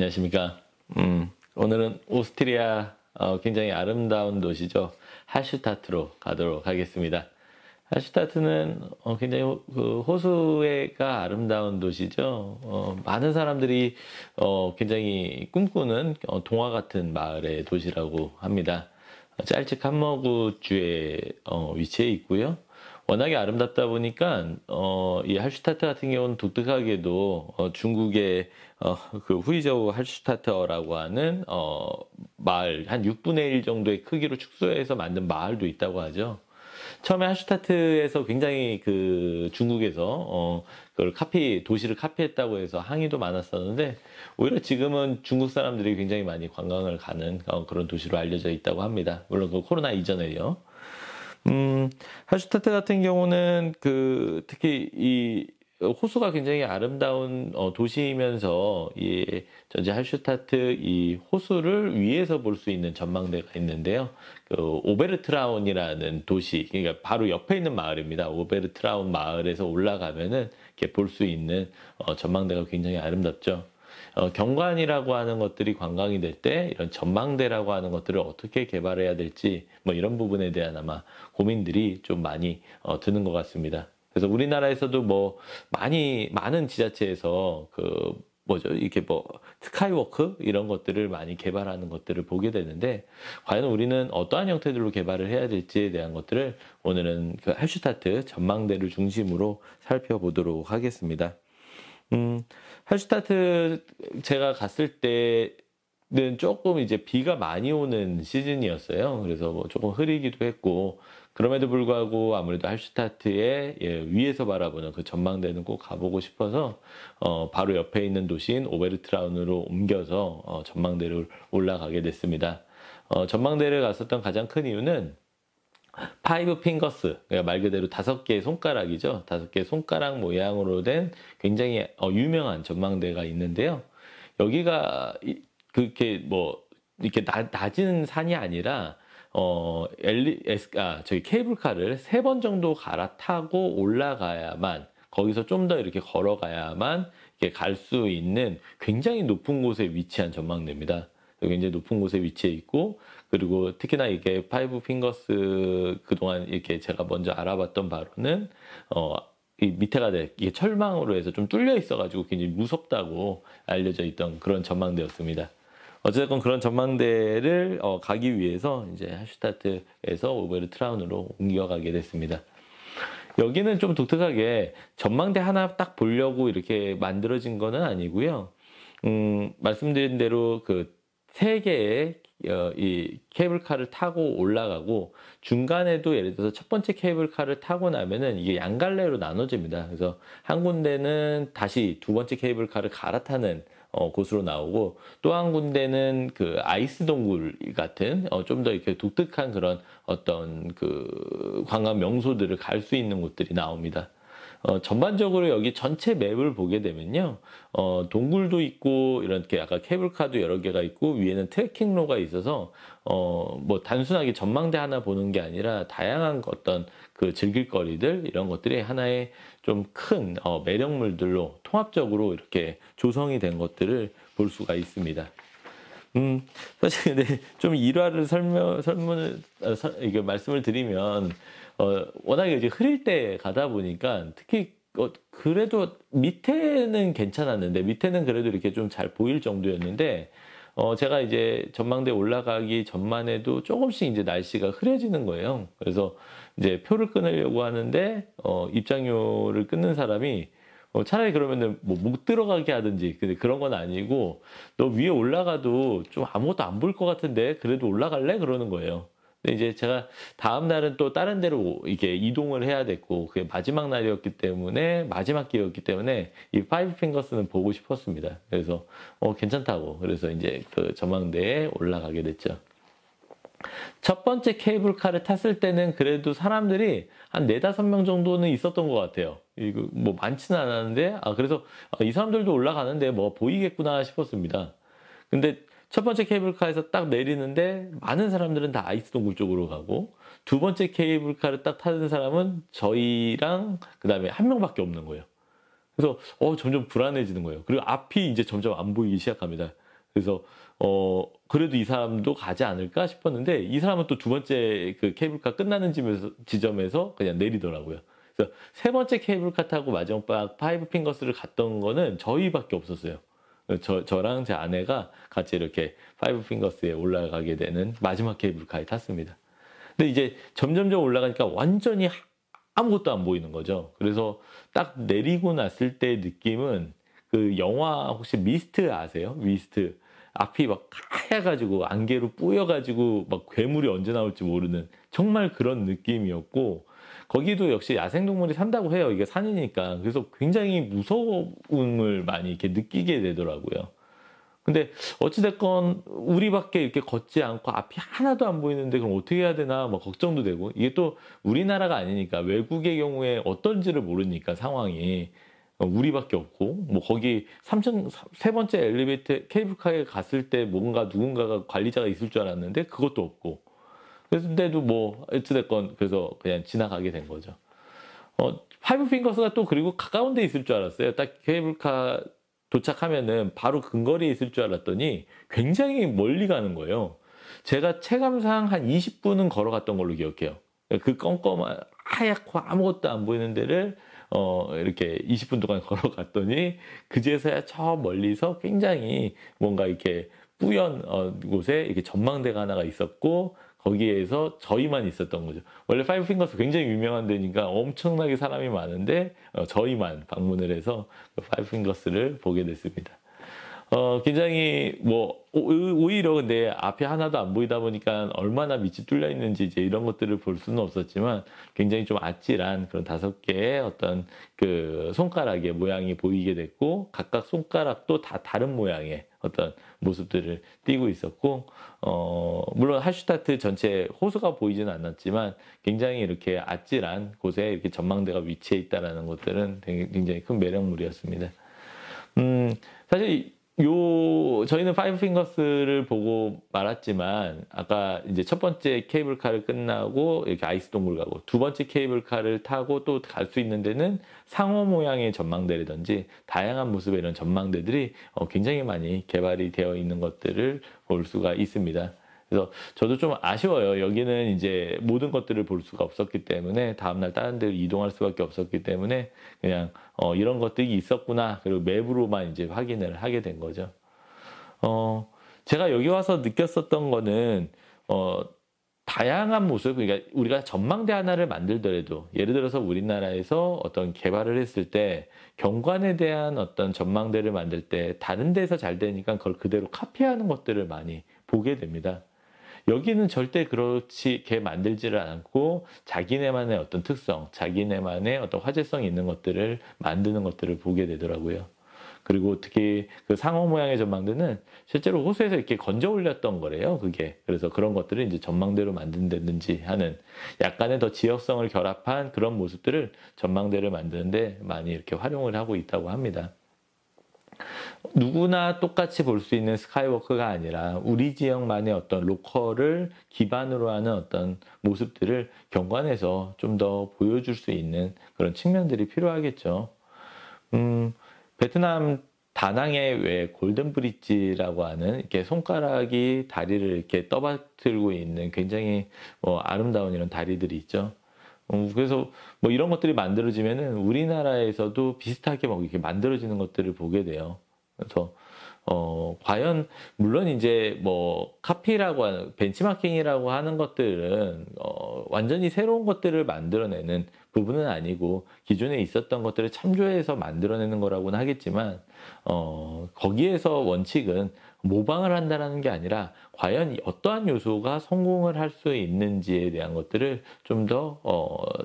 안녕하십니까. 오늘은 오스트리아 굉장히 아름다운 도시죠. 할슈타트로 가도록 하겠습니다. 할슈타트는 굉장히 그 호수가 아름다운 도시죠. 많은 사람들이 굉장히 꿈꾸는 동화 같은 마을의 도시라고 합니다. 짤츠 칸머구주에 위치해 있고요. 워낙에 아름답다 보니까 이 할슈타트 같은 경우는 독특하게도 중국의 그 후이저우 할슈타트어라고 하는 마을 한 6분의 1 정도의 크기로 축소해서 만든 마을도 있다고 하죠. 처음에 할슈타트에서 굉장히 그 중국에서 그걸 도시를 카피했다고 해서 항의도 많았었는데, 오히려 지금은 중국 사람들이 굉장히 많이 관광을 가는 그런 도시로 알려져 있다고 합니다. 물론 그 코로나 이전에요. 할슈타트 같은 경우는 특히 이 호수가 굉장히 아름다운 도시이면서 이 전체 할슈타트 이 호수를 위에서 볼 수 있는 전망대가 있는데요. 그 오베르트라운이라는 도시, 그러니까 바로 옆에 있는 마을입니다. 오베르트라운 마을에서 올라가면은 이렇게 볼 수 있는 전망대가 굉장히 아름답죠. 경관이라고 하는 것들이 관광이 될 때 이런 전망대라고 하는 것들을 어떻게 개발해야 될지 뭐 이런 부분에 대한 아마 고민들이 좀 많이 드는 것 같습니다. 그래서 우리나라에서도 뭐 많은 지자체에서 이렇게 스카이워크 이런 것들을 많이 개발하는 것들을 보게 되는데, 과연 우리는 어떠한 형태들로 개발을 해야 될지에 대한 것들을 오늘은 그 할슈타트 전망대를 중심으로 살펴보도록 하겠습니다. 할슈타트 제가 갔을 때는 조금 이제 비가 많이 오는 시즌이었어요. 그래서 뭐 조금 흐리기도 했고, 그럼에도 불구하고 아무래도 할슈타트의 위에서 바라보는 그 전망대는 꼭 가보고 싶어서 바로 옆에 있는 도시인 오베르트라운으로 옮겨서 전망대를 올라가게 됐습니다. 전망대를 갔었던 가장 큰 이유는 파이브 핑거스, 그러니까 말 그대로 5개의 손가락이죠. 5개의 손가락 모양으로 된 굉장히 유명한 전망대가 있는데요. 여기가 이렇게 낮은 산이 아니라 저희 케이블카를 3번 정도 갈아타고 올라가야만, 거기서 좀 더 이렇게 걸어가야만 이렇게 갈 수 있는 굉장히 높은 곳에 위치한 전망대입니다. 굉장히 높은 곳에 위치해 있고, 그리고 특히나 이게 파이브 핑거스 그동안 이렇게 제가 먼저 알아봤던 바로는 이 밑에가 이게 철망으로 해서 좀 뚫려 있어가지고 굉장히 무섭다고 알려져 있던 그런 전망대였습니다. 어쨌든 그런 전망대를 가기 위해서 이제 할슈타트에서 오베르트라운으로 옮겨가게 됐습니다. 여기는 좀 독특하게 전망대 하나 딱 보려고 이렇게 만들어진 거는 아니고요. 말씀드린 대로 그 3개의 이 케이블카를 타고 올라가고, 중간에도 예를 들어서 첫 번째 케이블카를 타고 나면은 이게 양갈래로 나눠집니다. 그래서 한 군데는 다시 두 번째 케이블카를 갈아타는 곳으로 나오고, 또 한 군데는 그 아이스 동굴 같은 좀 더 이렇게 독특한 그런 어떤 그 관광 명소들을 갈 수 있는 곳들이 나옵니다. 전반적으로 여기 전체 맵을 보게 되면요, 동굴도 있고, 이렇게 약간 케이블카도 여러 개가 있고, 위에는 트레킹로가 있어서, 뭐 단순하게 전망대 하나 보는 게 아니라, 다양한 어떤 그 즐길 거리들, 이런 것들이 하나의 좀 큰, 매력물들로 통합적으로 이렇게 조성이 된 것들을 볼 수가 있습니다. 사실 근데 좀 일화를 이게 말씀을 드리면, 워낙에 이제 흐릴 때 가다 보니까 특히 그래도 밑에는 괜찮았는데, 밑에는 그래도 이렇게 좀 잘 보일 정도였는데, 제가 이제 전망대 올라가기 전만 해도 조금씩 이제 날씨가 흐려지는 거예요. 그래서 이제 표를 끊으려고 하는데 입장료를 끊는 사람이 차라리 그러면은 뭐 못 들어가게 하든지, 근데 그런 건 아니고, 너 위에 올라가도 좀 아무것도 안 보일 것 같은데 그래도 올라갈래? 그러는 거예요. 근데 이제 제가 다음 날은 또 다른 데로 이게 이동을 해야 됐고, 그게 마지막 날이었기 때문에, 마지막 기회였기 때문에 이 파이브 핑거스는 보고 싶었습니다. 그래서 괜찮다고, 그래서 이제 그 전망대에 올라가게 됐죠. 첫 번째 케이블카를 탔을 때는 그래도 사람들이 한 4-5명 정도는 있었던 것 같아요. 이거 뭐 많지는 않았는데, 그래서 이 사람들도 올라가는데 뭐 보이겠구나 싶었습니다. 근데 첫 번째 케이블카에서 딱 내리는데 많은 사람들은 다 아이스 동굴 쪽으로 가고, 두 번째 케이블카를 딱 타는 사람은 저희랑 그 다음에 한 명밖에 없는 거예요. 그래서 점점 불안해지는 거예요. 그리고 앞이 이제 점점 안 보이기 시작합니다. 그래서 그래도 이 사람도 가지 않을까 싶었는데 이 사람은 또 두 번째 그 케이블카 끝나는 지점에서 그냥 내리더라고요. 그래서 세 번째 케이블카 타고 마지막 파이브 핑거스를 갔던 거는 저희밖에 없었어요. 저랑 제 아내가 같이 이렇게 파이브 핑거스에 올라가게 되는 마지막 케이블카에 탔습니다. 근데 이제 점점점 올라가니까 완전히 아무것도 안 보이는 거죠. 그래서 딱 내리고 났을 때 느낌은 그 영화 혹시 미스트 아세요? 미스트. 앞이 막 하얘가지고 안개로 뿌여가지고 막 괴물이 언제 나올지 모르는 정말 그런 느낌이었고, 거기도 역시 야생동물이 산다고 해요. 이게 산이니까. 그래서 굉장히 무서움을 많이 이렇게 느끼게 되더라고요. 근데 어찌됐건 우리밖에 이렇게 걷지 않고 앞이 하나도 안 보이는데 그럼 어떻게 해야 되나 막 걱정도 되고, 이게 또 우리나라가 아니니까 외국의 경우에 어떤지를 모르니까 상황이 우리밖에 없고, 뭐 거기 세 번째 엘리베이터 케이블카에 갔을 때 뭔가 누군가가 관리자가 있을 줄 알았는데 그것도 없고, 그런데도 뭐 어찌됐건 그래서 그냥 지나가게 된 거죠. 파이브 핑거스가 또 그리고 가까운 데 있을 줄 알았어요. 딱 케이블카 도착하면은 바로 근거리에 있을 줄 알았더니 굉장히 멀리 가는 거예요. 제가 체감상 한 20분은 걸어갔던 걸로 기억해요. 그 껌껌한 하얗고 아무것도 안 보이는 데를 이렇게 20분 동안 걸어갔더니 그제서야 저 멀리서 굉장히 뭔가 이렇게 뿌연 곳에 이렇게 전망대가 하나가 있었고, 거기에서 저희만 있었던 거죠. 원래 파이브 핑거스 굉장히 유명한 데니까 엄청나게 사람이 많은데 저희만 방문을 해서 파이브 핑거스를 보게 됐습니다. 굉장히 뭐 오히려 근데 앞에 하나도 안 보이다 보니까 얼마나 밑이 뚫려 있는지 이제 이런 것들을 볼 수는 없었지만, 굉장히 좀 아찔한 그런 5개의 어떤 그 손가락의 모양이 보이게 됐고, 각각 손가락도 다 다른 모양의 어떤 모습들을 띠고 있었고, 물론 할슈타트 전체 호수가 보이지는 않았지만 굉장히 이렇게 아찔한 곳에 이렇게 전망대가 위치해 있다라는 것들은 굉장히 큰 매력물이었습니다. 사실 저희는 파이브 핑거스를 보고 말았지만, 아까 이제 첫 번째 케이블카를 끝나고 이렇게 아이스 동굴 가고, 두 번째 케이블카를 타고 또 갈 수 있는 데는 상어 모양의 전망대라든지 다양한 모습의 이런 전망대들이 굉장히 많이 개발이 되어 있는 것들을 볼 수가 있습니다. 그래서 저도 좀 아쉬워요. 여기는 이제 모든 것들을 볼 수가 없었기 때문에, 다음날 다른 데로 이동할 수밖에 없었기 때문에 그냥 이런 것들이 있었구나, 그리고 맵으로만 이제 확인을 하게 된 거죠. 제가 여기 와서 느꼈었던 거는 다양한 모습, 그러니까 우리가 전망대 하나를 만들더라도, 예를 들어서 우리나라에서 어떤 개발을 했을 때 경관에 대한 어떤 전망대를 만들 때 다른 데서 잘 되니까 그걸 그대로 카피하는 것들을 많이 보게 됩니다. 여기는 절대 그렇게 만들지를 않고 자기네만의 어떤 특성, 자기네만의 어떤 화제성이 있는 것들을 만드는 것들을 보게 되더라고요. 그리고 특히 그 상어 모양의 전망대는 실제로 호수에서 이렇게 건져 올렸던 거래요, 그게. 그래서 그런 것들을 이제 전망대로 만든다든지 하는 약간의 더 지역성을 결합한 그런 모습들을 전망대를 만드는데 많이 이렇게 활용을 하고 있다고 합니다. 누구나 똑같이 볼 수 있는 스카이워크가 아니라 우리 지역만의 어떤 로컬을 기반으로 하는 어떤 모습들을 경관에서 좀 더 보여줄 수 있는 그런 측면들이 필요하겠죠. 베트남 다낭의 왜 골든 브릿지라고 하는 이렇게 손가락이 다리를 이렇게 떠받들고 있는 굉장히 아름다운 이런 다리들이 있죠. 그래서 뭐 이런 것들이 만들어지면은 우리나라에서도 비슷하게 막 이렇게 만들어지는 것들을 보게 돼요. 그래서 과연 물론 이제 뭐 카피라고 하는 벤치마킹이라고 하는 것들은 완전히 새로운 것들을 만들어내는 부분은 아니고, 기존에 있었던 것들을 참조해서 만들어내는 거라고는 하겠지만, 거기에서 원칙은 모방을 한다는 게 아니라 과연 어떠한 요소가 성공을 할 수 있는지에 대한 것들을 좀 더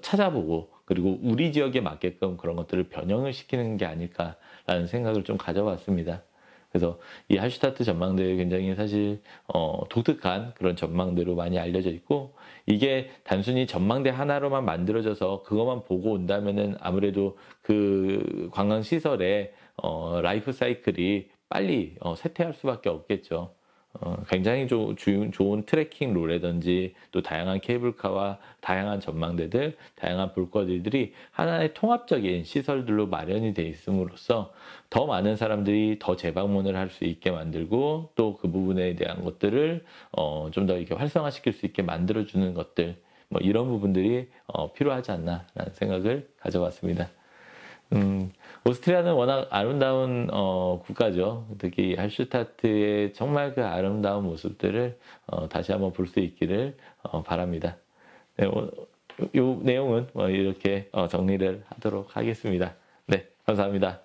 찾아보고, 그리고 우리 지역에 맞게끔 그런 것들을 변형을 시키는 게 아닐까라는 생각을 좀 가져봤습니다. 그래서 이 할슈타트 전망대 굉장히 사실 독특한 그런 전망대로 많이 알려져 있고, 이게 단순히 전망대 하나로만 만들어져서 그것만 보고 온다면은 아무래도 그 관광 시설의 라이프 사이클이 빨리 쇠퇴할 수밖에 없겠죠. 굉장히 좋은 트레킹 로라든지 또 다양한 케이블카와 다양한 전망대들, 다양한 볼거리들이 하나의 통합적인 시설들로 마련이 돼 있음으로써 더 많은 사람들이 더 재방문을 할 수 있게 만들고 또 그 부분에 대한 것들을 좀 더 이렇게 활성화시킬 수 있게 만들어주는 것들, 뭐 이런 부분들이 필요하지 않나라는 생각을 가져봤습니다. 오스트리아는 워낙 아름다운 국가죠. 특히 할슈타트의 정말 그 아름다운 모습들을 다시 한번 볼 수 있기를 바랍니다. 네, 이 내용은 이렇게 정리를 하도록 하겠습니다. 네, 감사합니다.